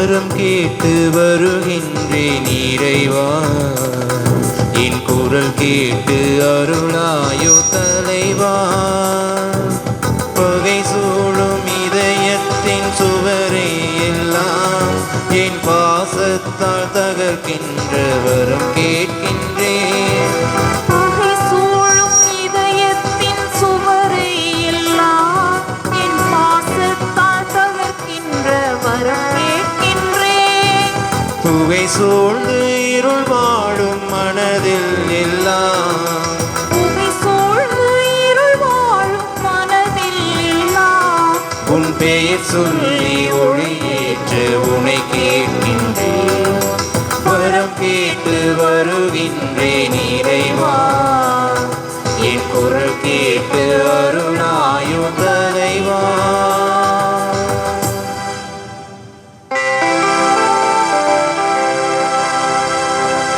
வரம் கேட்டு வருகின்றேன் இறைவா, என் குரல் கேட்டு அருளாயோ தலைவா. பகை சூழும் இதயத்தின் சுவரை எல்லாம் என் பாசத்தால் தகர்க்கின்ற வரம் கேட்கின்றேன். பகை சூழும் இதயத்தின் சுவரை எல்லாம் என் பாசத்தால் தகர்க்கின்ற வரம் கேட்கின்றேன். புகை சூழ்ந்து இருள் வாழும் மனதில் எல்லாம், புகை சூழ்ந்து இருள் வாழும் மனதில் எல்லாம் உன் பெயர் சொல்லி ஒளியேற்று உனை கேட்கின்றேன். வரம் கேட்டு வருகின்றேன் இறைவா, என் குரல் கேட்டு அருளாயோ தலைவா.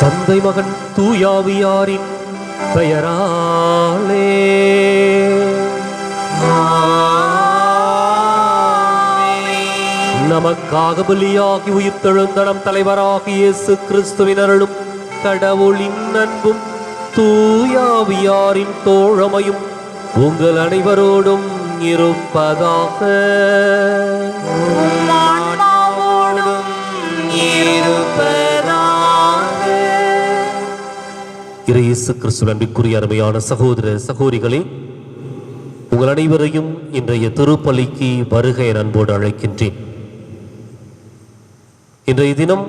தந்தை மகன் தூயாவியாரின் பெயராலே நமக்காக பலியாகி உயிர்த்தெழுந்த நம் தலைவராகிய இயேசு கிறிஸ்துவின் அருளும் கடவுளின் அன்பும் தூயாவியாரின் தோழமையும் உங்கள் அனைவரோடும் இருப்பதாக. ஆன்மாவோடும் இருப்பதாக. இயேசு கிறிஸ்துவின் அன்பிற்குரிய அருமையான சகோதர சகோதரிகளே, உங்கள் அனைவரையும் இன்றைய திருப்பலிக்கு வருக என அன்போடு அழைக்கின்றேன். இன்றைய தினம்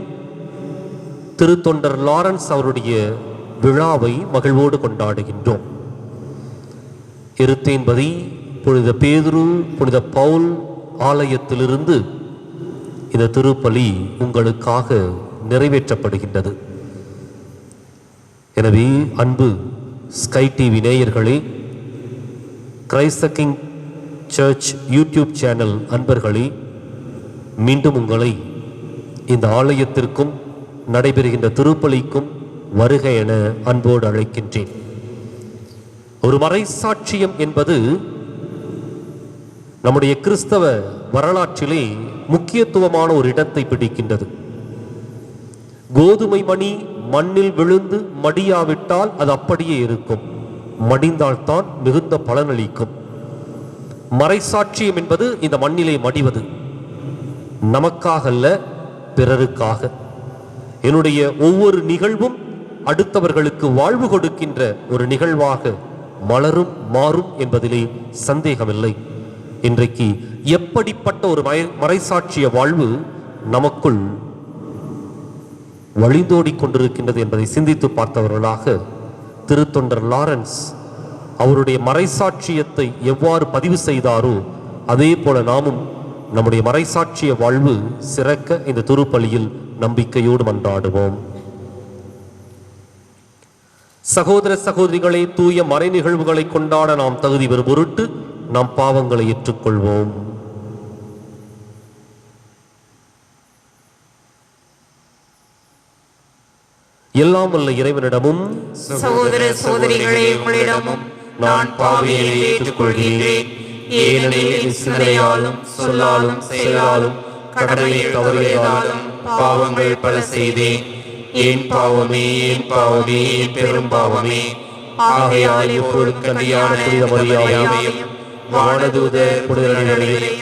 திருத்தொண்டர் லாரன்ஸ் அவருடைய விழாவை மகிழ்வோடு கொண்டாடுகின்றோம். இருத்தேன்பதி புனித பேதுரு புனித பவுல் ஆலயத்திலிருந்து இந்த திருப்பலி உங்களுக்காக நிறைவேற்றப்படுகின்றது. எனவே அன்பு ஸ்கை டிவி நேயர்களே, Christ the king church YouTube channel அன்பர்களே, மீண்டும் உங்களை இந்த ஆலயத்திற்கும் நடைபெறுகின்ற திருப்பலிக்கும் வருக என அன்போடு அழைக்கின்றேன். ஒரு மறைசாட்சியம் என்பது நம்முடைய கிறிஸ்தவ வரலாற்றிலே முக்கியத்துவமான ஒரு இடத்தை பிடிக்கின்றது. கோதுமை மணி மண்ணில் விழுந்து மடியாவிட்டால் அது அப்படியே இருக்கும், மடிந்தால்தான் மிகுந்த பலனளிக்கும். மறைசாட்சியம் என்பது இந்த மண்ணிலே மடிவது, நமக்காக அல்ல, பிறருக்காக. என்னுடைய ஒவ்வொரு நிகழ்வும் அடுத்தவர்களுக்கு வாழ்வு கொடுக்கின்ற ஒரு நிகழ்வாக மலரும் மாறும் என்பதிலே சந்தேகமில்லை. இன்றைக்கு எப்படிப்பட்ட ஒரு மறைசாட்சிய வாழ்வு நமக்குள் வழிந்தோடி கொண்டிருக்கின்றது என்பதை சிந்தித்து பார்த்தவர்களாக திருத்தொண்டர் லாரன்ஸ் அவருடைய மறைசாட்சியத்தை எவ்வாறு பதிவு செய்தாரோ அதே போல நாமும் நம்முடைய மறைசாட்சிய வாழ்வு சிறக்க இந்த திருப்பலியில் நம்பிக்கையோடு மன்றாடுவோம். சகோதர சகோதரிகளை, தூய மறை நிகழ்வுகளை கொண்டாட நாம் தகுதி பெறும் பொருட்டு நாம் பாவங்களை ஏற்றுக்கொள்வோம். எல்லாம் வல்ல இறைவனிடமும் சகோதர சகோதரிகளே உங்களிடமும் நான் பாவியை ஏற்றுக்கொள்கிறேன். ஏனெனில் சிந்தனையாலும் சொல்லாலும் செயலாலும் கடமை தவறியதாலும் பாவங்கள் பல செய்தேன். என் பாவமே என் பாவமே என் பெரும் பாவமே. ஆகையால் இப்பொழுது கன்னியான புனித மரியாதையும் வானதூதர் புனிதர்களையும்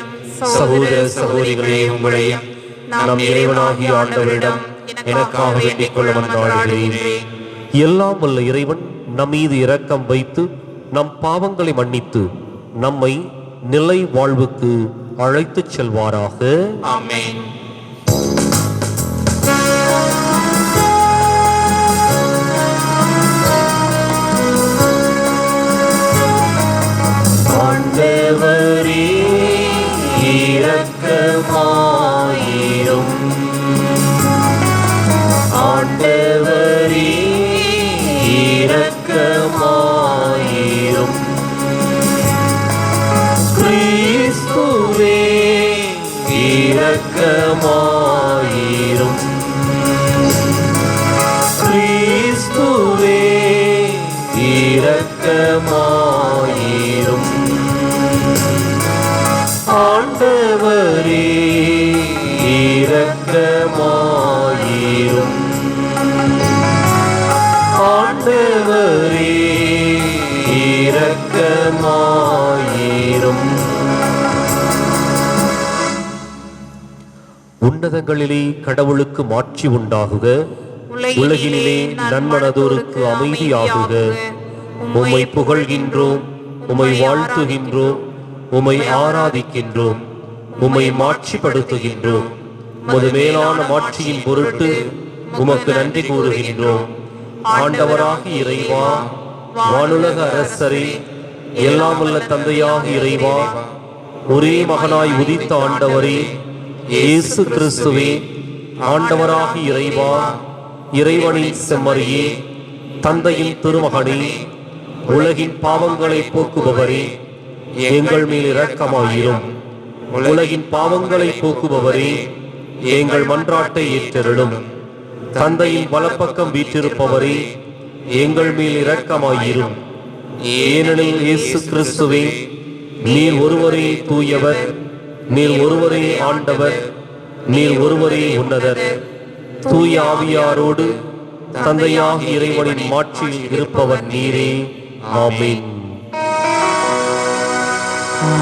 சகோதர சகோதரிகளே உங்களையும் நம் இறைவனாகிய ஆண்டவரிடம் எனக்காக வேண்டிக் கொள்ள மன்றாடுகிறேன். எல்லாம் வல்ல இறைவன் நம் மீது இரக்கம் வைத்து நம் பாவங்களை மன்னித்து நம்மை நிலை வாழ்வுக்கு அழைத்துச் செல்வாராக. ஆமென். ஆண்டவரே இரக்கமாயிரும். ஆண்டவரே இரக்கமாயிரும். கிறிஸ்துவே இரக்கமாயிரும். கிறிஸ்துவே இரக்கமாயிரும். ஆண்டவரே இரக்கமாயிரும். இரக்கமாயிரும். ஆண்டவரே இரக்கமாயிரும். உன்னதங்களிலே கடவுளுக்கு மாட்சி உண்டாகுக, உலகினிலே நன்மனதோருக்கு அமைதியாகுக. உம்மை புகழ்கின்றோம், உம்மை வாழ்த்துகின்றோம், உம்மை ஆராதிக்கின்றோம், உம்மை மாட்சிப்படுத்துகின்றோம். உமது மேலான மாட்சியின் பொருட்டு உமக்கு நன்றி கூறுகின்றோம். ஆண்டவராகி இறைவா, வானுலக அரசரே, எல்லாம் வல்ல தந்தையாக இறைவா, ஒரே மகனாய் உதித்த ஆண்டவரே இயேசு கிறிஸ்துவே, ஆண்டவராகி இறைவா, இறைவனின் செம்மறியே, தந்தையின் திருமகனே, உலகின் பாவங்களை போக்குபவரே, எங்கள் மேல் இரக்கமாயிரும். உலகின் பாவங்களை போக்குபவரே, எங்கள் மன்றாட்டை ஏற்றருளும். தந்தையின் வலப்பக்கம் வீற்றிருப்பவரே, எங்கள் மேல் இரக்கமாயிரும். ஏனெனில் இயேசு கிறிஸ்துவே, நீர் ஒருவரே தூயவர், நீர் ஒருவரே ஆண்டவர், நீர் ஒருவரே உன்னதர். தூய ஆவியாரோடு தந்தையாகி இறைவனின் மாட்சியில் இருப்பவர் நீரே. ஆமென்.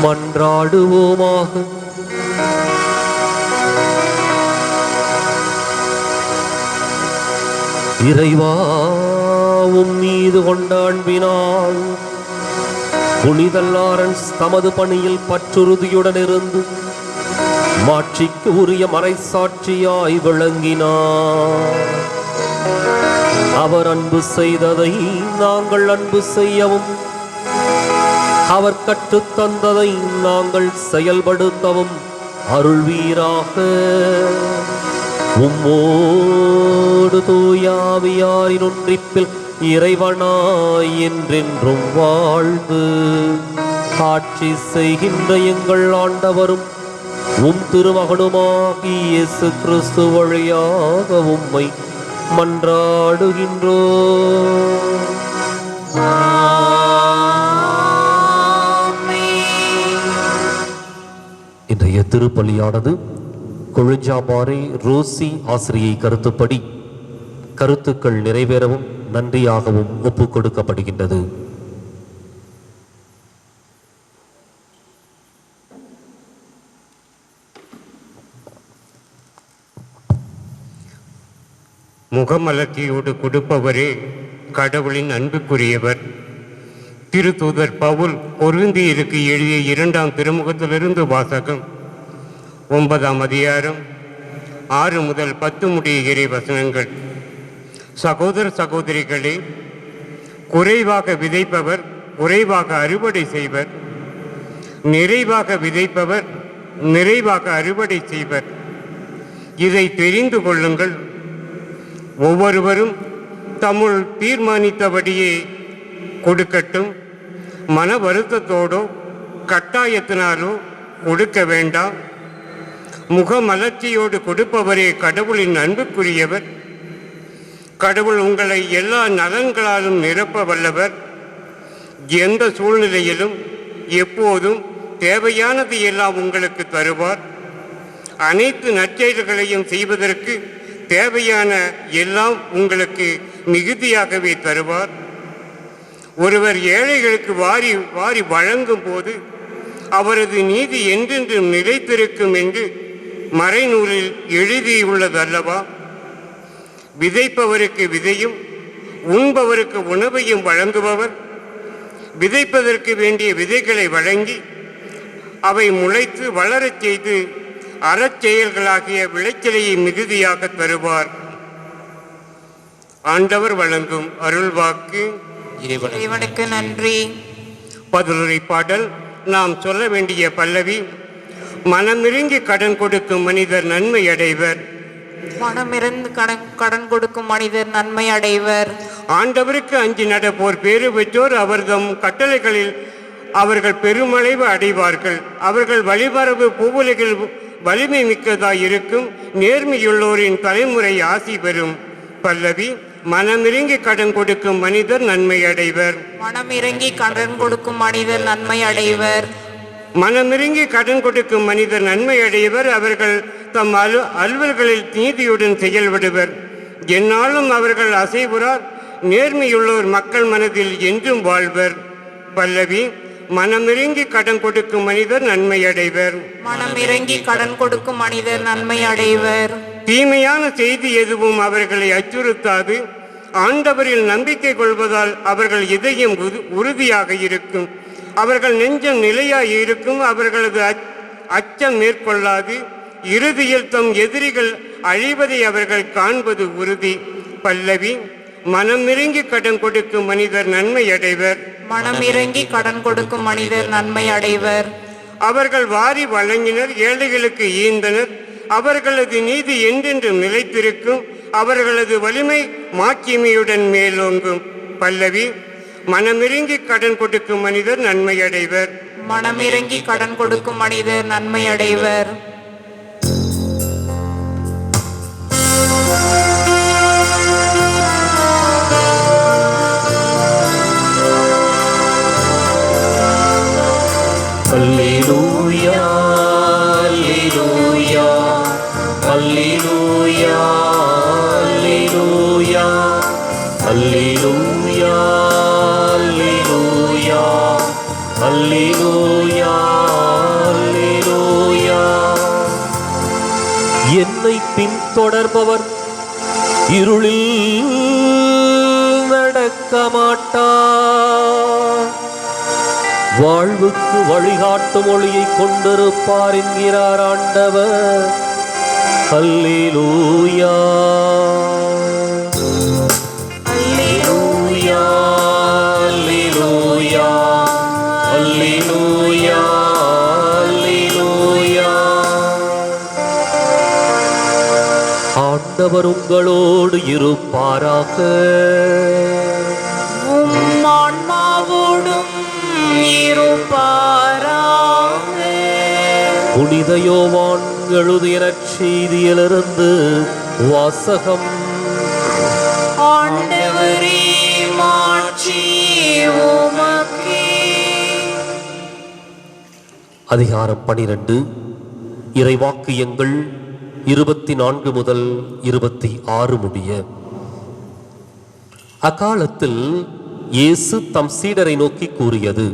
மன்றாடுவோமாக. இறைவா, உம் மீது கொண்ட அன்பினால் புனித லாரன்ஸ் தமது பணியில் பற்றுறுதியுடன் இருந்து மாட்சிக்கு உரிய மறைசாட்சியாய் விளங்கினார். அவர் அன்பு செய்ததை நாங்கள் அன்பு செய்யவும், அவர் கற்றுத்தந்ததை நாங்கள் செயல்படுத்தவும் அருள்வீராக. உம்மோடு தூயாவியாரின் ஒன்றிப்பில் இறைவனாய் என்றென்றும் வாழ்ந்து ஆட்சி செய்கின்ற எங்கள் ஆண்டவரும் உம் திருமகனுமாகி இயேசு கிறிஸ்து வழியாக உம்மை மன்றாடுகின்றோம். இன்றைய திருப்பலியானது கொழுஞ்சாபாறை ரோசி ஆசிரியை கருத்துப்படி கருத்துக்கள் நிறைவேறவும் நன்றியாகவும் ஒப்புக் கொடுக்கப்படுகின்றது. முகமலர்ச்சியோடு கொடுப்பவரே கடவுளின் அன்புக்குரியவர். திருத்தூதர் பவுல் கொரிந்தியருக்கு எழுதிய 2ஆம் திருமுகத்திலிருந்து வாசகம். 9ஆம் அதிகாரம் 6 முதல் 10 முடிய இறை வசனங்கள். சகோதர சகோதரிகளே, குறைவாக விதைப்பவர் குறைவாக அறுவடை செய்வர், நிறைவாக விதைப்பவர் நிறைவாக அறுவடை செய்வர். இதை தெரிந்து கொள்ளுங்கள். ஒவ்வொருவரும் தம்முள் தீர்மானித்தபடியே கொடுக்கட்டும். மன வருத்தத்தோடோ கட்டாயத்தினாலோ கொடுக்க வேண்டாம். முகமலர்ச்சியோடு கொடுப்பவரே கடவுளின் அன்புக்குரியவர். கடவுள் உங்களை எல்லா நலன்களாலும் நிரப்ப வல்லவர். எந்த சூழ்நிலையிலும் எப்போதும் தேவையானது எல்லாம் உங்களுக்கு தருவார். அனைத்து நற்செயல்களையும் செய்வதற்கு தேவையான எல்லாம் உங்களுக்கு மிகுதியாகவே தருவார். ஒருவர் ஏழைகளுக்கு வாரி வாரி வழங்கும் போது அவரது நீதி என்றென்றும் நிலைத்திருக்கும் என்று மறைநூலில் எழுதியுள்ளதல்லவா? விதைப்பவருக்கு விதையும் உண்பவருக்கு உணவையும் வழங்குபவர் விதைப்பதற்கு வேண்டிய விதைகளை வழங்கி அவை முளைத்து வளரச் செய்து அறச்செயல்களாகிய விளைச்சலையை மிகுதியாக தருவார். ஆண்டவர் வழங்கும் அருள்வாக்கு. இறைவனுக்கு நன்றி. பதிலுரை பாடல். நாம் சொல்ல வேண்டிய பல்லவி. மனமிறங்கி கடன் கொடுக்கும் மனிதர் நன்மை அடைவர். மனமிருந்து கடன் கொடுக்கும் மனிதர் நன்மை அடைவர். ஆண்டவருக்கு அஞ்சி நடப்போர் பேறு பெற்றோர். அவர்தம் கட்டளைகளில் அவர்கள் பெருமளவு அடைவார்கள். அவர்கள் வழிமரபு பூவுலகில் வலிமை மிக்கதாய் இருக்கும். நேர்மையுள்ளோரின் தலைமுறை ஆசி பெறும். பல்லவி. மனமிறங்கி கடன் கொடுக்கும் மனிதர் நன்மை அடைவர். மனமிறங்கி கடன் கொடுக்கும் மனிதர் நன்மை அடைவர். மனமிறங்கி கடன் கொடுக்கும் மனிதர் நன்மை அடைவர். அவர்கள் தம் அலுவல்களில் நீதியுடன் செயல்படுவர். எந்நாளும் அவர்கள் அசைவுறார். நேர்மையுள்ளோர் மக்கள் மனதில் என்றும் வாழ்வர். பல்லவி. மனமிறங்கி கடன் கொடுக்கும் மனிதர் நன்மை அடைவர். மனமிறங்கி கடன் கொடுக்கும் மனிதர் நன்மை அடைவர். தீமையான செய்தி எதுவும் அவர்களை அச்சுறுத்தாது. ஆண்டவரில் நம்பிக்கை கொள்வதால் அவர்கள் இதயம் உறுதியாக இருக்கும். அவர்கள் நெஞ்சம் நிலையாய் இருக்கும். அவர்களது அச்சம் மேற்கொள்ளாது. இறுதியில் தம் எதிரிகள் அழிவதை அவர்கள் காண்பது உறுதி. பல்லவி. மனமிறங்கி கடன் கொடுக்கும் மனிதர் நன்மை அடைவர். மனமிறங்கி கடன் கொடுக்கும் மனிதர் நன்மை அடைவர். அவர்கள் வாரி வழங்கினர், ஏழைகளுக்கு ஈந்தனர். அவர்களது நீதி என்றென்றும் நிலைத்திருக்கும். அவர்களது வலிமை மாட்சிமையுடன் மேலோங்கும். பல்லவி. மனமிறங்கி கடன் கொடுக்கும் மனிதர் நன்மை அடைவர். மனமிறங்கி கடன் கொடுக்கும் மனிதர் நன்மை அடைவர். அல்லேலூயா அல்லேலூயா அல்லேலூயா அல்லேலூயா அல்லேலூயா அல்லேலூயா அல்லேலூயா அல்லேலூயா. என்னை பின்தொடர்பவர் இருளில் நடக்க மாட்டார், வாழ்வுக்கு வழிகாட்டும் ஒளியை கொண்டிருப்பார் என்கிறார் ஆண்டவர். அல்லேலூயா அல்லேலூயா அல்லேலூயா அல்லேலூயா அல்லேலூயா. ஆண்டவர் உங்களோடு இருப்பாராக. உம் ஆன்மாவோடும் இருப்பாராக. புனித யோவான் எழுதிய நற்செய்தியிலிருந்து வாசகம். ஆண்டவரே மாட்சி உமக்கே. அதிகாரம் 12. இறைவாக்கியங்கள் 24 முதல் 26 முடிய. அக்காலத்தில் இயேசு தம் சீடரை நோக்கி கூறியது: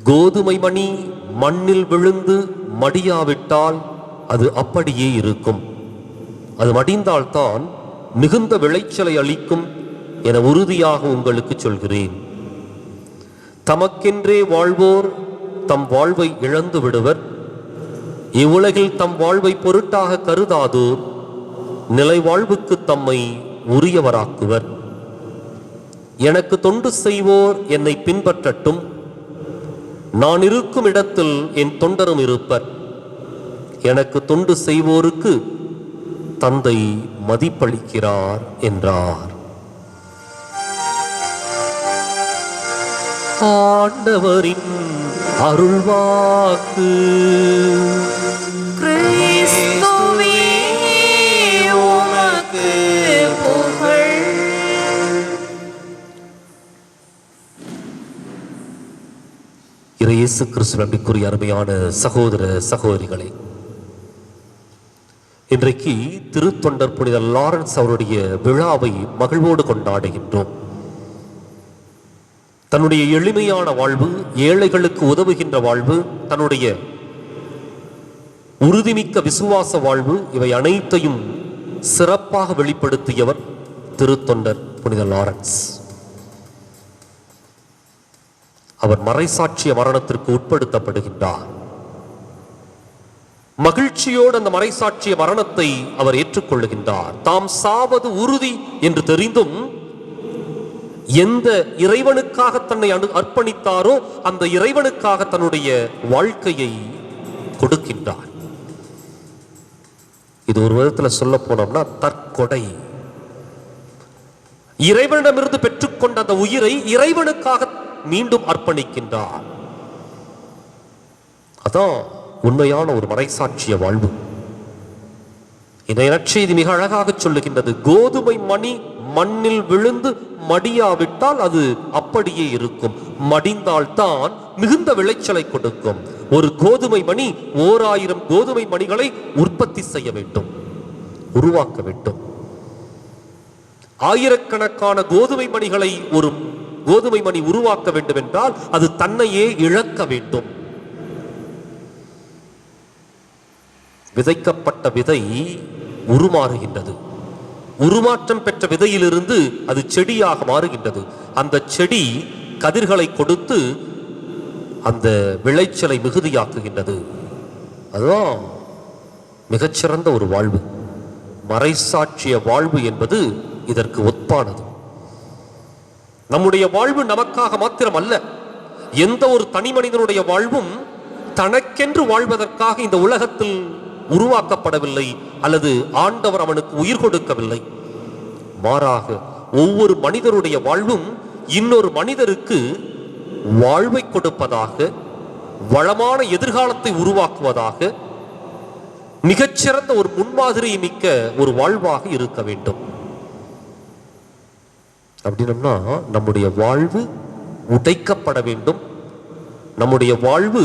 கோதுமை மணி மண்ணில் விழுந்து மடியாவிட்டால் அது அப்படியே இருக்கும். அது மடிந்தால்தான் மிகுந்த விளைச்சலை அளிக்கும் என உறுதியாக உங்களுக்கு சொல்கிறேன். தமக்கென்றே வாழ்வோர் தம் வாழ்வை இழந்து விடுவர். இவ்வுலகில் தம் வாழ்வை பொருட்டாக கருதாதோர் நிலை வாழ்வுக்கு தம்மை உரியவராக்குவர். எனக்கு தொண்டு செய்வோர் என்னை பின்பற்றட்டும். நான் இருக்கும் இடத்தில் என் தொண்டரும் இருப்பர். எனக்கு தொண்டு செய்வோருக்கு தந்தை மதிப்பளிக்கிறார் என்றார். ஆண்டவரின் அருள்வாக்கு. கிறிஸ்துவே உமக்கு புகழ். இயேசு கிறிஸ்து நம்பிக்குரிய அருமையான சகோதர சகோதரிகளே, இன்றைக்கு திருத்தொண்டர் புனித லாரன்ஸ் அவருடைய விழாவை மகிழ்வோடு கொண்டாடுகின்றோம். தன்னுடைய எளிமையான வாழ்வு, ஏழைகளுக்கு உதவுகின்ற வாழ்வு, தன்னுடைய உறுதிமிக்க விசுவாச வாழ்வு, இவை அனைத்தையும் சிறப்பாக வெளிப்படுத்தியவர் திருத்தொண்டர் புனித லாரன்ஸ். அவர் மறைசாட்சிய மரணத்திற்கு உட்படுத்தப்படுகின்றார். மகிழ்ச்சியோடு அந்த மறைசாட்சிய மரணத்தை அவர் ஏற்றுக்கொள்ளுகின்றார். தாம் சாவது உறுதி என்று தெரிந்தும் எந்த இறைவனுக்காக தன்னை அர்ப்பணித்தாரோ அந்த இறைவனுக்காக தன்னுடைய வாழ்க்கையை கொடுக்கின்றார். இது ஒரு விதத்தில் சொல்ல போனோம்னா தற்கொடை. இறைவனிடமிருந்து பெற்றுக்கொண்ட அந்த உயிரை இறைவனுக்காக மீண்டும் அர்ப்பணிக்கின்றார். அதான் உண்மையான ஒரு மறைசாட்சிய வாழ்வு. இந்த நற்செய்தி மிக அழகாக சொல்லுகின்றது. கோதுமை மணி மண்ணில் விழுந்து மடியாவிட்டால் அது அப்படியே இருக்கும். மடிந்தால்தான் மிகுந்த விளைச்சலை கொடுக்கும். ஒரு கோதுமை மணி 1000 கோதுமை மணிகளை உற்பத்தி செய்ய வேண்டும், உருவாக்க வேண்டும். ஆயிரக்கணக்கான கோதுமை மணிகளை ஒரு கோதுமை மணி உருவாக்க வேண்டும் என்றால் அது தன்னையே இழக்க வேண்டும். விதைக்கப்பட்ட விதை உருமாறுகின்றது. உருமாற்றம் பெற்ற விதையிலிருந்து அது செடியாக மாறுகின்றது. அந்த செடி கதிர்களை கொடுத்து அந்த விளைச்சலை மிகுதியாக்குகின்றது. அதுதான் மிகச்சிறந்த ஒரு வாழ்வு. மறைசாட்சிய வாழ்வு என்பது இதற்கு ஒப்பானது. நம்முடைய வாழ்வு நமக்காக மாத்திரம் அல்ல. எந்த ஒரு தனி மனிதனுடைய வாழ்வும் தனக்கென்று வாழ்வதற்காக இந்த உலகத்தில் உருவாக்கப்படவில்லை, அல்லது ஆண்டவர் அவனுக்கு உயிர் கொடுக்கவில்லை. மாறாக ஒவ்வொரு மனிதருடைய வாழ்வும் இன்னொரு மனிதருக்கு வாழ்வை கொடுப்பதாக, வளமான எதிர்காலத்தை உருவாக்குவதாக, மிகச்சிறந்த ஒரு முன்மாதிரி மிக்க ஒரு வாழ்வாக இருக்க வேண்டும். அப்படின்னா நம்முடைய வாழ்வு உடைக்கப்பட வேண்டும். நம்முடைய வாழ்வு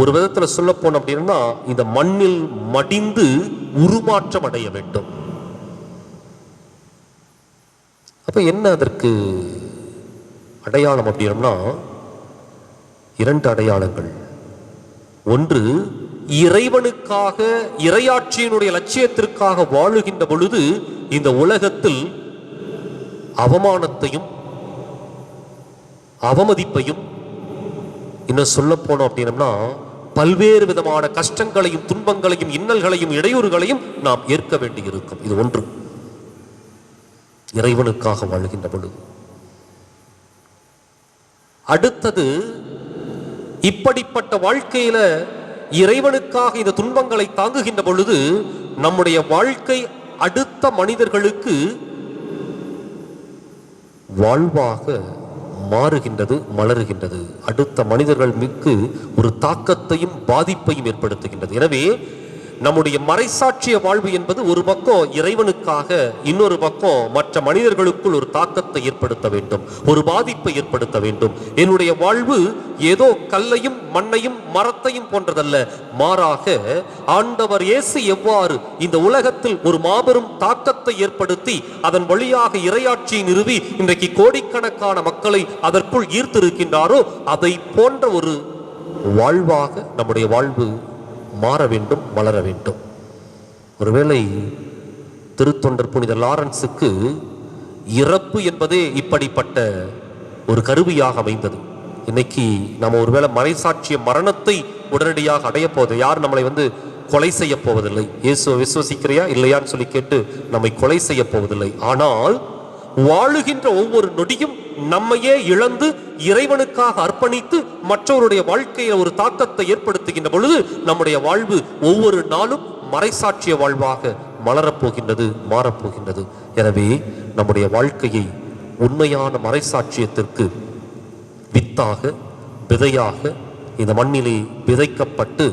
ஒரு விதத்தில் சொல்ல போனோம் அப்படின்னா இந்த மண்ணில் மடிந்து உருமாற்றம் அடைய வேண்டும். அப்ப என்ன அதற்கு அடையாளம் அப்படின்னா 2 அடையாளங்கள். ஒன்று, இறைவனுக்காக இறையாட்சியினுடைய லட்சியத்திற்காக வாழுகின்ற பொழுது இந்த உலகத்தில் அவமானத்தையும் அவமதிப்பையும், இன்னும் சொல்ல போனோம் அப்படின்னா பல்வேறு விதமான கஷ்டங்களையும் துன்பங்களையும் இன்னல்களையும் இடையூறுகளையும் நாம் ஏற்க வேண்டியிருக்கும். இது ஒன்று, இறைவனுக்காக வாழ்கின்ற பொழுது. அடுத்தது, இப்படிப்பட்ட வாழ்க்கையில இறைவனுக்காக இந்த துன்பங்களை தாங்குகின்ற பொழுது நம்முடைய வாழ்க்கை அடுத்த மனிதர்களுக்கு வாழ்வாக மாறுகின்றது, மலருகின்றது. அடுத்த மனிதர்கள் மிக்கு ஒரு தாக்கத்தையும் பாதிப்பையும் ஏற்படுத்துகின்றது. எனவே நம்முடைய மறைசாட்சிய வாழ்வு என்பது ஒரு பக்கம் இறைவனுக்காக, இன்னொரு பக்கம் மற்ற மனிதர்களுக்குள் ஒரு தாக்கத்தை ஏற்படுத்த வேண்டும், ஒரு பாதிப்பை ஏற்படுத்த வேண்டும். என்னுடைய வாழ்வு ஏதோ கல்லையும் மண்ணையும் மரத்தையும் போன்றதல்ல. மாறாக ஆண்டவர் இயேசு எவ்வாறு இந்த உலகத்தில் ஒரு மாபெரும் தாக்கத்தை ஏற்படுத்தி அதன் வழியாக இறையாட்சியை நிறுவி இன்றைக்கு கோடிக்கணக்கான மக்களை அதற்குள் ஈர்த்திருக்கின்றாரோ அதை போன்ற ஒரு வாழ்வாக நம்முடைய வாழ்வு மாற வேண்டும், வளர வேண்டும். ஒருவேளை திருத்தொண்டர் புனித லாரன்ஸுக்கு இறப்பு என்பதே இப்படிப்பட்ட ஒரு கருவியாக அமைந்தது. இன்னைக்கு நம்ம ஒருவேளை மறைசாட்சிய மரணத்தை உடனடியாக அடைய போவது, யார் நம்மளை கொலை செய்ய போவதில்லை. இயேசுவை விசுவசிக்கிறியா இல்லையான்னு சொல்லி கேட்டு நம்மை கொலை செய்ய போவதில்லை. ஆனால் வாழுகின்ற ஒவ்வொரு நொடியும் நம்மையே இழந்து இறைவனுக்காக அர்ப்பணித்து மற்றவருடைய வாழ்க்கையில் ஒரு தாக்கத்தை ஏற்படுத்துகின்ற பொழுது நம்முடைய வாழ்வு ஒவ்வொரு நாளும் மறைசாட்சிய வாழ்வாக மலரப்போகின்றது, மாறப்போகின்றது. எனவே நம்முடைய வாழ்க்கையை உண்மையான மறைசாட்சியத்திற்கு வித்தாக, விதையாக இந்த மண்ணிலே விதைக்கப்பட்டு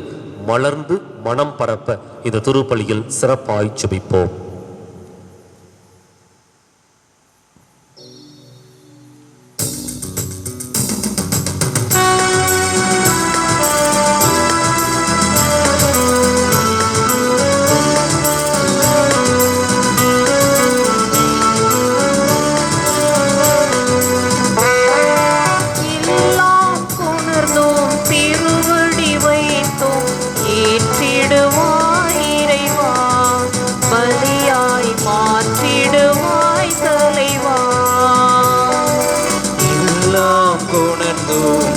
மலர்ந்து மனம் பரப்ப இந்த திருப்பலியில் சிறப்பாய் ஜெபிப்போம்.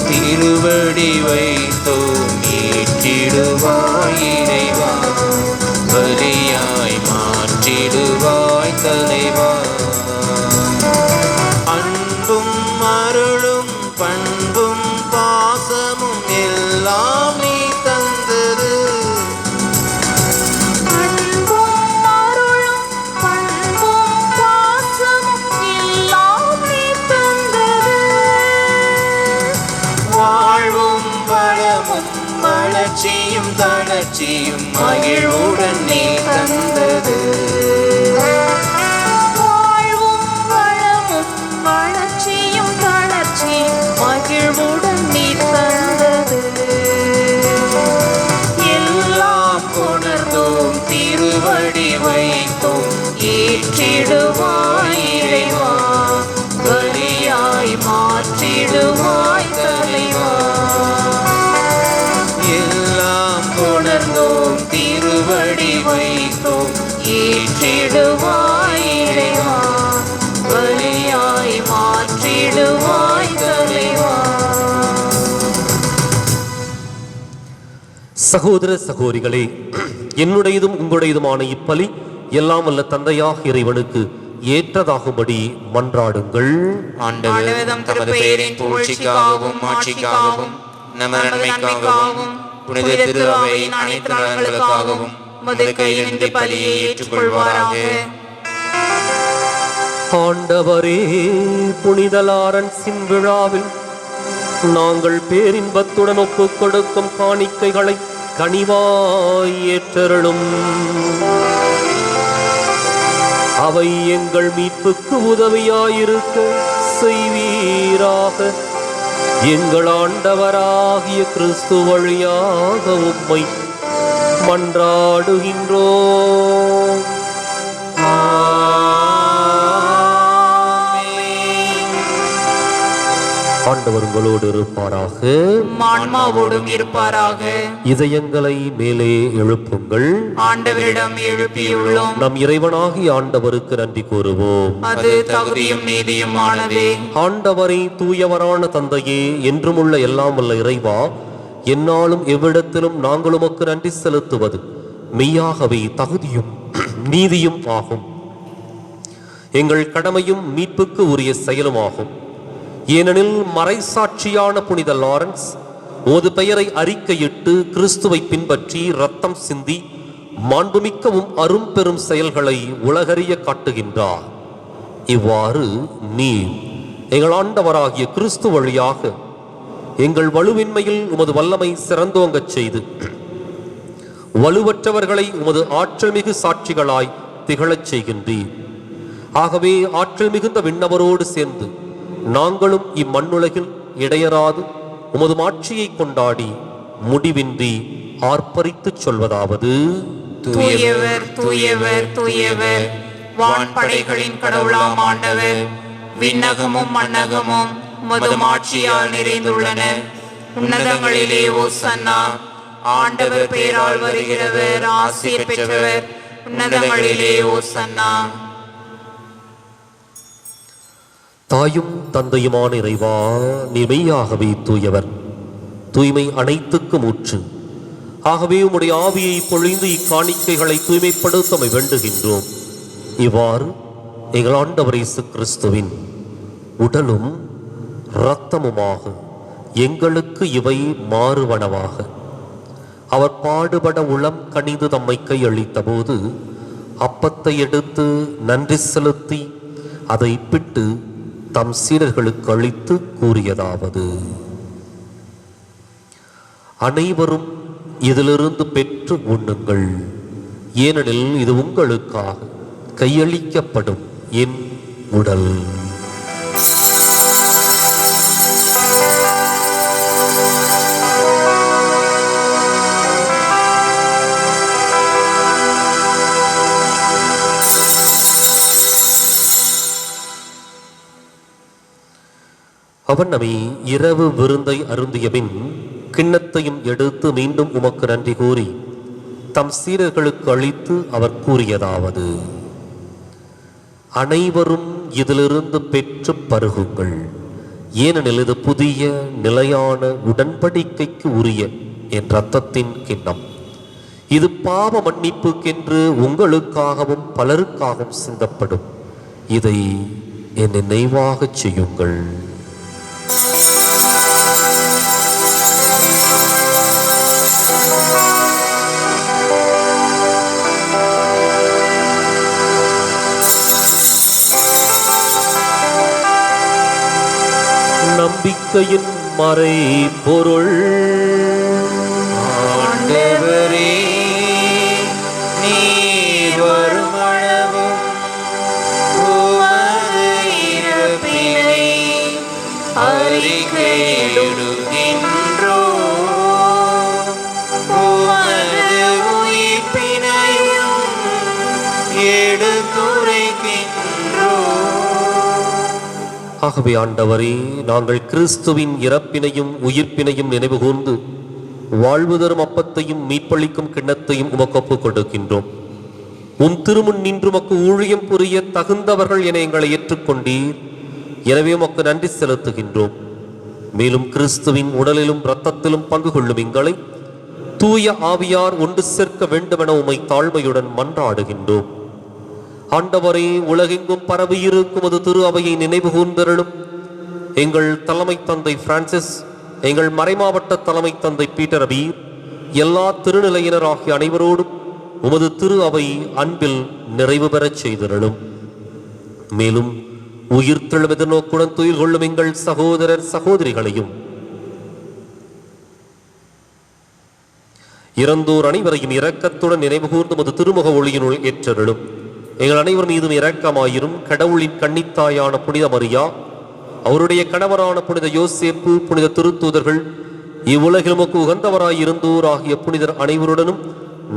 திருவடி வைத்தோம் ஏற்றிடுவாய் இறைவா, பலியாய் மாற்றிடுவாய் தலைவா. அன்பும் அருளும் பண்பும் பாசமும் எல்லாம் நீ தந்தது. வளர்ச்சியும் தளர்ச்சியும் மகிழ்வுடன் நீ தந்தது. வாழ்வும் திருவடி வைத்தோம். ஏற்றிடுவாய் இறைவா, பலியாய் மாற்றிடுவாய் தலைவா. எல்லாம் உணர்ந்தோம் திருவடி வைத்தோம். ஏற்றிடுவாய் இறைவா, பலியாய் மாற்றிடுவாய் தலைவா. சகோதர சகோதரிகளே, என்னுடையதும் உங்களுடையதுமான இப்பலி எல்லாம் வல்ல தந்தையாக இறைவனுக்கு ஏற்றதாகும்படி மன்றாடுங்கள். ஆண்டவர் தமது பெயரின் புகழ்ச்சிக்காகவும் மாட்சிக்காகவும் நமது நன்மைக்காகவும் புனித திரு அவையின் அனைத்து நலன்களுக்காகவும் உமது கையிலிருந்து பலியை ஏற்றுக்கொள்வாராக. ஆண்டவரே, புனித லாரன்ஸின் விழாவில் நாங்கள் பேரின்பத்துடன் ஒப்புக் கொடுக்கும் காணிக்கைகளை கனிவாய் ஏற்றருளும். அவை எங்கள் மீட்புக்கு உதவியாயிருக்க செய்வீராக. எங்கள் ஆண்டவராகிய கிறிஸ்து வழியாக உம்மை மன்றாடுகின்றோம். ஆண்டவர் உங்களோடு இருப்பாராக, ஆன்மாவோடும் இருப்பாராக. இதயங்களை மேலே எழுப்புங்கள். ஆண்டவரிடம் எழுப்பியுள்ளோம். நம் இறைவனாகிய ஆண்டவருக்கு நன்றி கூறுவோம். அது தகுதியும் நீதியுமானதே. ஆண்டவரை தூயவரான தந்தையே, என்றுமுள்ள எல்லாம் வல்ல இறைவா, எந்நாளும் எவ்விடத்திலும் நாங்கள் உமக்கு நன்றி செலுத்துவது மெய்யாகவே தகுதியும் நீதியும் ஆகும். எங்கள் கடமையும் மீட்புக்கு உரிய செயலுமாகும். ஏனெனில் மறைசாட்சியான புனித லாரன்ஸ் ஓது பெயரை அறிக்கையிட்டு கிறிஸ்துவை பின்பற்றி இரத்தம் சிந்தி மாண்புமிக்கவும் அரும்பெரும் செயல்களை உலகறிய காட்டுகின்றார். இவ்வாறு நீர் எங்கள் ஆண்டவராகிய கிறிஸ்து வழியாக எங்கள் வலுவின்மையில் உமது வல்லமை சிறந்தோங்கச் செய்து வலுவற்றவர்களை உமது ஆற்றல் மிகு சாட்சிகளாய் திகழச் செய்கின்றீர். ஆகவே ஆற்றல் மிகுந்த விண்ணவரோடு சேர்ந்து நாங்களும் இம்மண்ணுலகில் இடையராது உமது மாட்சியை கொண்டாடி முடிவின்றி ஆர்ப்பரித்துச் சொல்வதாவது: தூயவர் தூயவர் தூயவர், வான்படைகளின் கடவுளாம் ஆண்டவர். விண்ணகமும் மண்ணகமும் உமது மாட்சியால் நிறைந்துள்ளன. உன்னதங்களிலே ஓசன்னா. ஆண்டவர் பெயரால் வருகிறவர் ஆசீர் பெற்றவர். உன்னதங்களிலே ஓசன்னா. தாயும் தந்தையுமான இறைவா, நீ மெய்யாகவே தூயவர், தூய்மை அனைத்துக்கும் ஊற்று. ஆகவே உம்முடைய ஆவியை பொழிந்து இக்காணிக்கைகளை தூய்மைப்படுத்த வேண்டுகின்றோம். இவ்வாறு எங்கள் ஆண்டவர் இயேசு கிறிஸ்துவின் உடலும் இரத்தமுமாக எங்களுக்கு இவை மாறுவனவாக. அவர் பாடுபட உளம் கனிந்து தம்மை கையளித்த போது அப்பத்தை எடுத்து நன்றி செலுத்தி அதை பிட்டு தம் சீடர்களுக்கு அளித்து கூறியதாவது: அனைவரும் இதிலிருந்து பெற்று உண்ணுங்கள், ஏனெனில் இது உங்களுக்காக கையளிக்கப்படும் என் உடல். அவன் நம்மை இரவு விருந்தை அருந்தியபின் கிண்ணத்தையும் எடுத்து மீண்டும் உமக்கு நன்றி கூறி தம் சீடர்களுக்கு அளித்து அவர் கூறியதாவது: அனைவரும் இதிலிருந்து பெற்று பருகுங்கள், ஏனெனில் இது புதிய நிலையான உடன்படிக்கைக்கு உரிய என் இரத்தத்தின் கிண்ணம். இது பாவ மன்னிப்புக்கென்று உங்களுக்காகவும் பலருக்காகவும் சிந்தப்படும். இதை என் நினைவாகச் செய்யுங்கள். நம்பிக்கையின் மறை பொருள். ஆண்டவரே, நீர் வருமளவும் உமது இறப்பினை அறிக்கையிடுகின்றோம். உமது உயிர்ப்பினையும் எடுத்துரைக்கின்றோம். ஆகவே ஆண்டவரே, நாங்கள் கிறிஸ்துவின் இறப்பினையும் உயிர்ப்பினையும் நினைவு கூர்ந்து வாழ்வு தரும் அப்பத்தையும் மீட்பளிக்கும் கிண்ணத்தையும் உமக்கு ஒப்புக் கொடுக்கின்றோம். உம் திருமுன் நின்று உமக்கு ஊழியம் புரிய தகுந்தவர்கள் என எங்களை ஏற்றுக்கொண்டீர். எனவே உமக்கு நன்றி செலுத்துகின்றோம். மேலும் கிறிஸ்துவின் உடலிலும் இரத்தத்திலும் பங்கு கொள்ளும் எங்களை தூய ஆவியார் ஒன்று சேர்க்க வேண்டுமென உம்மை தாழ்மையுடன் மன்றாடுகின்றோம். ஆண்டவரே, உலகெங்கும் பரவியிருக்கும் அது திரு அவையை நினைவு கூர்ந்தருளும். எங்கள் தலைமை தந்தை பிரான்சிஸ், எங்கள் மறைமாவட்ட தலைமை தந்தை பீட்டர் அபீர், எல்லா திருநிலையினர் ஆகிய அனைவரோடும் உமது திரு அவை அன்பில் நிறைவு பெறச் செய்தருளும். மேலும் உயிர்த்தெழும் எதிர்நோக்குடன் துயில் கொள்ளும் எங்கள் சகோதரர் சகோதரிகளையும் இறந்தோர் அனைவரையும் இரக்கத்துடன் நினைவு கூர்ந்து உமது திருமுக ஒளியினுள் ஏற்றருளும். எங்கள் அனைவர் மீதும் இரக்கமாயிரும். கடவுளின் கன்னித்தாயான புனித மரியா, அவருடைய கணவரான புனித யோசேப்பு, புனித திருத்தூதர்கள், இவ்வுலகில் உமக்கு உகந்தவராய் இருந்தோர் ஆகிய புனிதர் அனைவருடனும்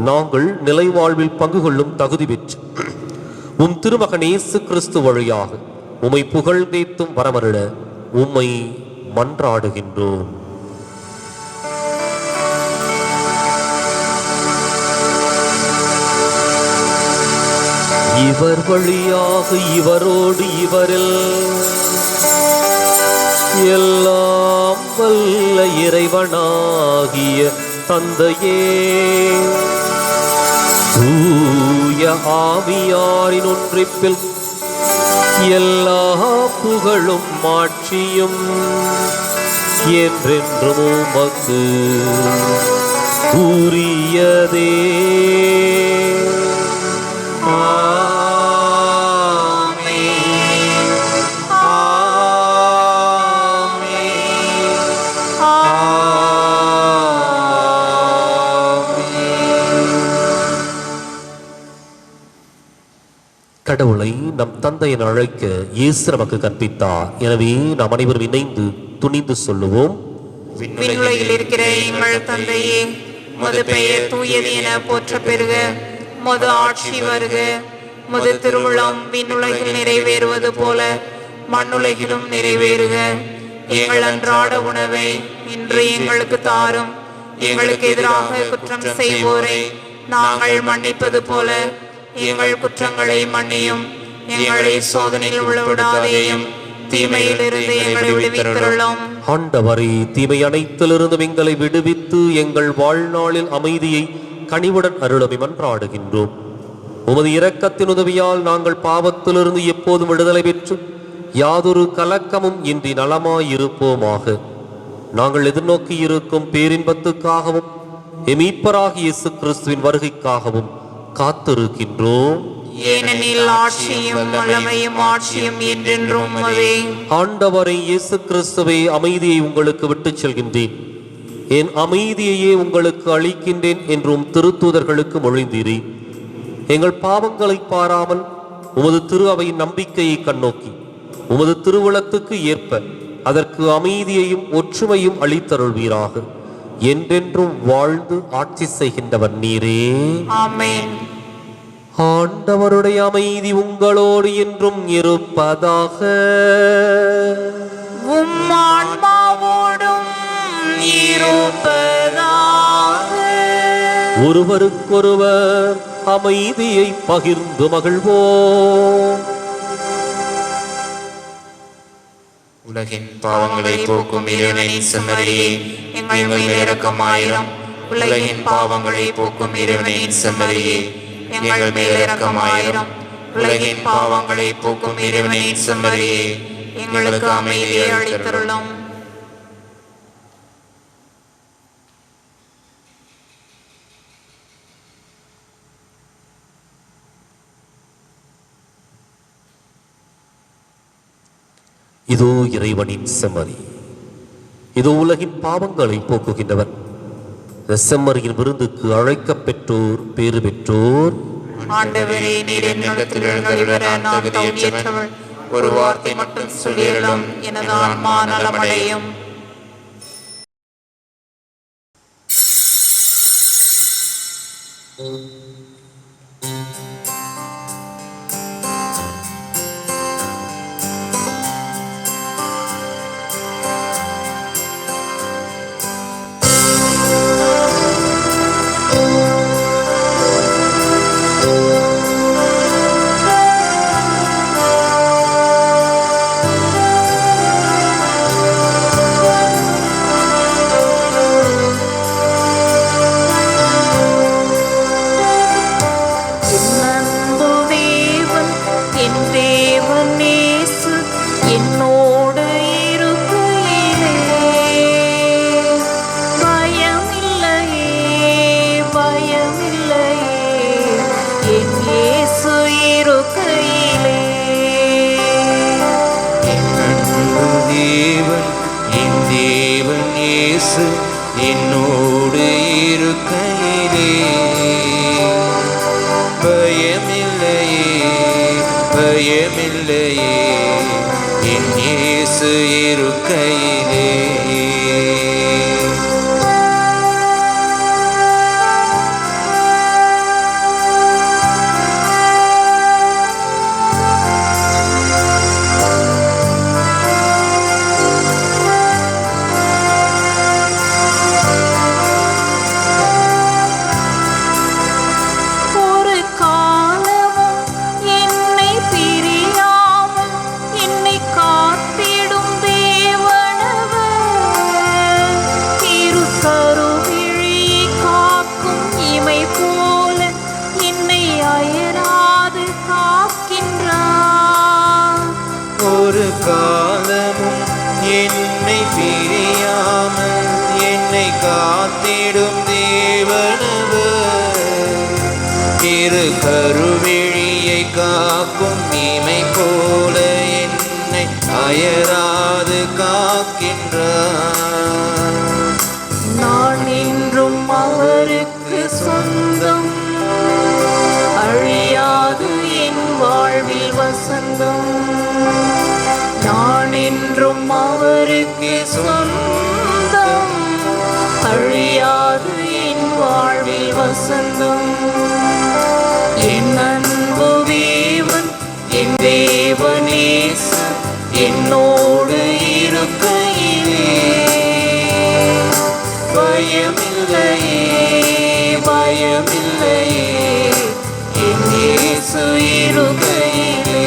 நாங்கள் நிலைவாழ்வில் பங்கு கொள்ளும் தகுதி பெற்று உம் திருமகன் இயேசு கிறிஸ்து வழியாக உம்மை புகழ்ந்தேத்தும் வரமருள உம்மை மன்றாடுகின்றோம். இவர் வழியாக இவரோடு இவரில் எல்லாம் வல்ல இறைவனாகிய தந்தையே, தூய ஆவியாரின் ஒன்றிப்பில் எல்லா புகழும் மாட்சியும் என்றென்றும் உமக்கு உரியதே. கடவுளை நம் தந்தை என அழைக்க இயேசு நமக்கு கற்பித்தார். எனவே நாம் அனைவரும் இணைந்து துணிந்து சொல்லுவோம். விண்ணுலகில் இருக்கிற எங்கள் தந்தையே, உமது பெயர் தூயது என போற்ற பெறுக. உமது ஆட்சி வருக. உமது திருவுளம் விண்ணுலகில் நிறைவேறுவது போல மண்ணுலகிலும் நிறைவேறுக. எங்கள் அன்றாட உணவை இன்று எங்களுக்கு தாரும். எங்களுக்கு எதிராக குற்றம் செய்வோரை நாங்கள் மன்னிப்பது போல எங்கள் குற்றங்களை மன்னியும். எங்களை சோதனையில் உள்ளவிடாதேயும், தீமையிலிருந்து எங்களை விடுவித்தருளும். ஆண்டவரே, தீமை அனைத்திலிருந்தும் எங்களை விடுவித்து எங்கள் வாழ்நாளில் அமைதியை கனிவுடன் அருளமை மன்றாடுகின்றோம். உமது இரக்கத்தின் உதவியால் நாங்கள் பாவத்திலிருந்து எப்போதும் விடுதலை பெற்று யாதொரு கலக்கமும் இன்றி நலமாயிருப்போமாக. நாங்கள் எதிர்நோக்கி இருக்கும் பேரின்பத்துக்காகவும் எமீட்பராகிய இயேசு கிறிஸ்துவின் வருகைக்காகவும் காத்திருக்கின்றோம். ஏனெனில் ஆட்சியும் வல்லமையும் ஆட்சியும் என்றென்றும் உமதே. ஆண்டவரை இயேசு கிறிஸ்துவே, அமைதியை உங்களுக்கு விட்டுச் செல்கின்றேன், என் அமைதியையே உங்களுக்கு அளிக்கின்றேன் என்றும் திருத்தூதர்களுக்கு மொழிந்தீரே. எங்கள் பாவங்களை பாராமல் உமது திரு அவையின் நம்பிக்கையை கண்ணோக்கி உமது திருவுளத்துக்கு ஏற்ப அதற்கு அமைதியையும் ஒற்றுமையும் அளித்தருள்வீராக. என்றென்றும் வாழ்ந்து ஆட்சி செய்கின்றவர் நீரே. ஆமென். ஆண்டவருடைய அமைதி உங்களோடு என்றும் இருப்பதாக. உம் ஆன்மாவோடும் இருப்பதாக. ஒருவருக்கொருவர் அமைதியை பகிர்ந்து மகிழ்வோம். உலகின் பாவங்களை போக்கும் இறைவனின் செம்மறியே, எங்கள் மேல் இரக்கமாயிரம். உலகின் பாவங்களை போக்கும் இறைவனின் செம்மறியே, எங்கள் மேல் இரக்கமாயிரம். உலகின் பாவங்களை போக்கும் இறைவனின் செம்மறியே, எங்களுக்கு அமைதியை அளித்தருளும். இதோ இறைவனின் செம்மறி, இதோ உலகின் பாவங்களை போக்குகின்றவர். செம்மறியின் விருந்துக்கு அழைக்கப் பெற்றோர் பேறு பெற்றோர். ஆண்டவரே, நீர் என்னிடத்தில் எழுந்தருள நான் தகுதியற்றவள். ஒரு வார்த்தை மட்டும் சொல்லியருளும், எனது ஆன்மா நலமடையும். என்னோடு இருக்கையிலே பயமில்லையே பயமில்லையே என் இயேசு இருக்கையிலே. ஒரு காலமும் என்னை பிரியாமல் என்னை காத்திடும் தேவனவர் இரு கருவிழியை காக்கும் இமை போல என்னை அயராது காக்கின்றார். நான் என்றும் அவருக்கு சொந்தம், அழியாது என் வாழ்வில் வசந்தம். நான் என்றும் அவருக்கு சொந்தம், அழியாது என் வாழ்வில் வசந்தம். என் அன்பு தேவன் என் தேவனேசு என்னோடு இருக்கையிலே பயமில்லையே பயமில்லையே என் இயேசு இருக்கையிலே.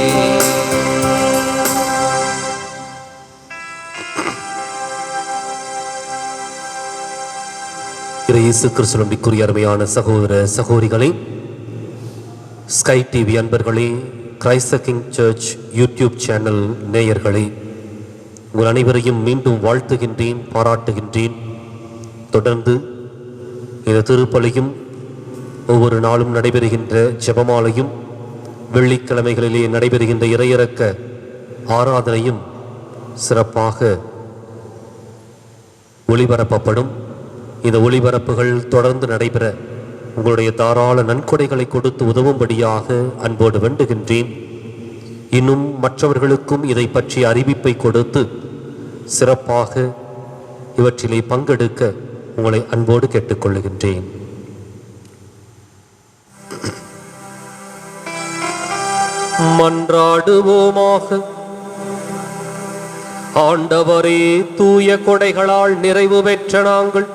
இயேசு கிறிஸ்துவின் அருமையான சகோதர சகோதரிகளே, ஸ்கை டிவி அன்பர்களே, Christ king church YouTube channel நேயர்களே, உங்கள் அனைவரையும் மீண்டும் வாழ்த்துகின்றேன், பாராட்டுகின்றேன். தொடர்ந்து இந்த திருப்பலியும் ஒவ்வொரு நாளும் நடைபெறுகின்ற ஜெபமாலையும் வெள்ளிக்கிழமைகளிலே நடைபெறுகின்ற இறையிறக்க ஆராதனையும் சிறப்பாக ஒளிபரப்பப்படும். இந்த ஒளிபரப்புகள் தொடர்ந்து நடைபெற உங்களுடைய தாராள நன்கொடைகளை கொடுத்து உதவும்படியாக அன்போடு வேண்டுகின்றேன். இன்னும் மற்றவர்களுக்கும் இதை பற்றி அறிவிப்பை கொடுத்து சிறப்பாக இவற்றிலே பங்கெடுக்க உங்களை அன்போடு கேட்டுக்கொள்ளுகின்றேன். மன்றாடுவோமாக. ஆண்டவரே, தூய கொடைகளால் நிறைவு பெற்ற நாங்கள்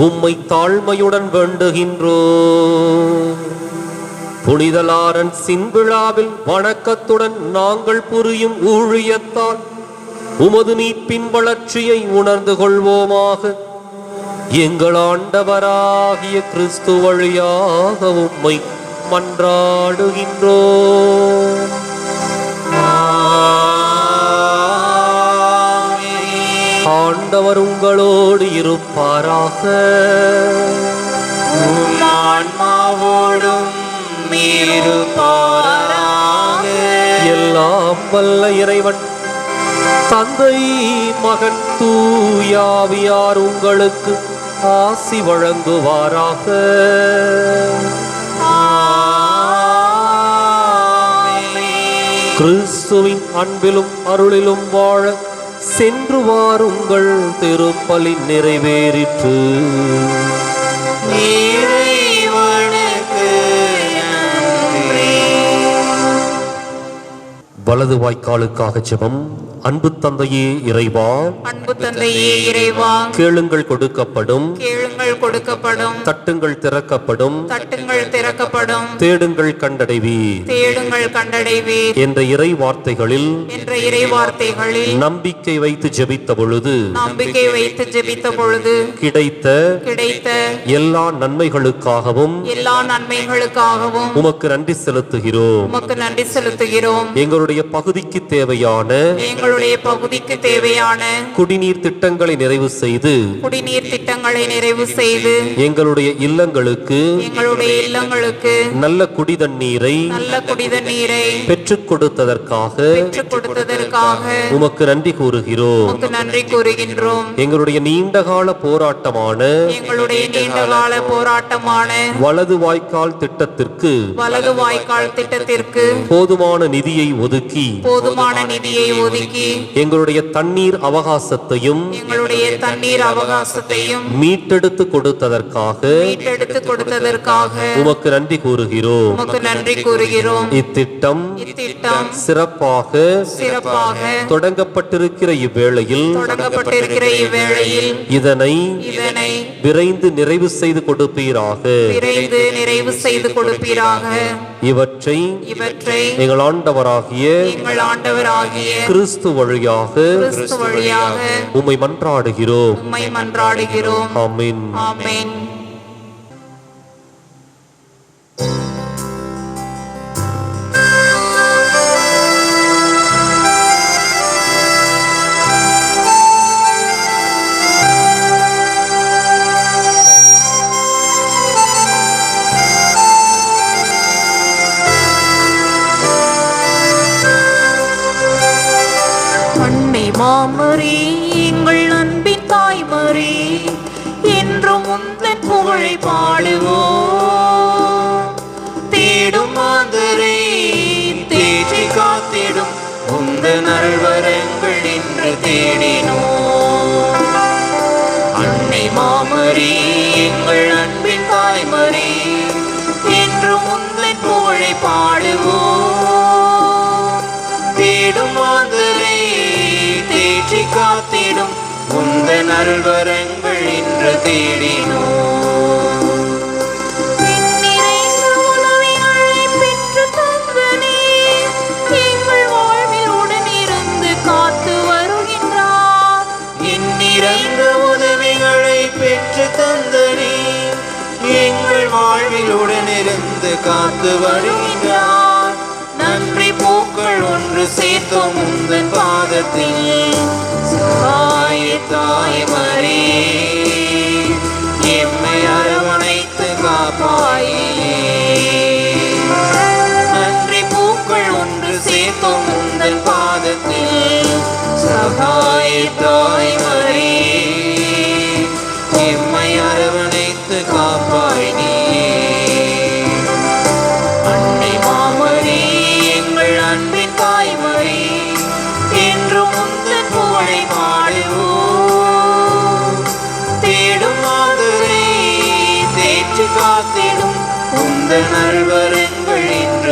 உம்மை தாழ்மையுடன் வேண்டுகின்றோம். புனித லாரன்ஸின் விழாவில் வணக்கத்துடன் நாங்கள் புரியும் ஊழியத்தால் உமது மீட்பின் வளர்ச்சியை உணர்ந்து கொள்வோமாக. எங்கள் ஆண்டவராகிய கிறிஸ்து வழியாக உம்மை மன்றாடுகின்றோம். ஆண்டவர் உங்களோடு இருப்பாராக. ஆன்மாவோடும் இருப்பாராக. எல்லாம் வல்ல இறைவன் தந்தை, மகன், தூயாவியார் உங்களுக்கு ஆசி வழங்குவாராக. கிறிஸ்துவின் அன்பிலும் அருளிலும் வாழ சென்று வாருங்கள். திருப்பலி நிறைவேறிற்று. வலது வாய்க்காலுக்காக ஜெபம். அன்பு தந்தையே இறைவா, அன்பு தந்தையே இறைவா, கேளுங்கள் கொடுக்கப்படும், கேளுங்கள் கொடுக்கப்படும், தட்டுங்கள் திறக்கப்படும், தட்டுங்கள் திறக்கப்படும், தேடுங்கள் கண்டடைவீர் தேடுங்கள் கண்டடைவீர் என்ற இறை வார்த்தைகளில் நம்பிக்கை வைத்து ஜெபித்த பொழுது கிடைத்த எல்லா நன்மைகளுக்காகவும் உமக்கு நன்றி செலுத்துகிறோம். எங்களுடைய பகுதிக்கு தேவையான குடிநீர் திட்டங்களை நிறைவு செய்து எங்களுடைய இல்லங்களுக்கு நல்ல குடிதண்ணீரை பெற்றுக் கொடுத்ததற்காக உமக்கு நன்றி கூறுகிறோம். எங்களுடைய நீண்டகால போராட்டமான வலது வாய்க்கால் திட்டத்திற்கு போதுமான நிதியை ஒதுக்கி எங்களுடைய தண்ணீர் அவகாசத்தையும் மீட்டெடுத்து கொடுத்ததற்காக உமக்கு நன்றி கூறுகிறோம். இத்திட்டம் சிறப்பாக தொடங்கப்பட்டிருக்கிற இவ்வேளையில் இதனை விரைந்து நிறைவு செய்து கொடுப்பீராக. இவற்றை எங்கள் ஆண்டவராகிய கிறிஸ்து வழியாக உம்மை மன்றாடுகிறோம். ஆமென். மாமரி எங்கள் அன்பின் தாய்மரி என்றும் உந்தன் புகழை பாடுவோம். தேடும் மாந்தரை தேற்றி காத்திடும் உந்த நல்வரங்கள் இன்று தேடினோம். அன்னை மாமரி எங்கள் அன்பின் தாய்மரி என்றும் உந்தன் புகழை பாடுவோம். தேடும் மாந்தரை தேற்றி காத்திடும் உந்த நல்வரங்கள் இன்று தேடினோம். எங்கள் வாழ்வில் உடனிருந்து காத்து வருகின்றார். எண்ணிறந்த உதவிகளை பெற்று தந்தனே எங்கள் வாழ்வில் உடனிருந்து காத்து வருகின்றார். நன்றி பூக்கள் ஒன்று சேர்த்தோம் உந்தன் பாதத்தில். சகாய தாய்மரி எம்மை அரவணைத்து காப்பாயே. நன்றி பூக்கள் ஒன்று சேர்த்தோம் உந்தன் பாதத்தில். சகாய தாய்மரி எம்மை அரவணைத்து காப்பாய் நீயே. அன்னை மாமரி எங்கள் அன்பின் தாய்மரி என்றும் உந்தன் புகழை பாடுவோம். தேடும் மாந்தரை தேற்றி காத்திடும் உந்த நல்வரங்கள் இன்று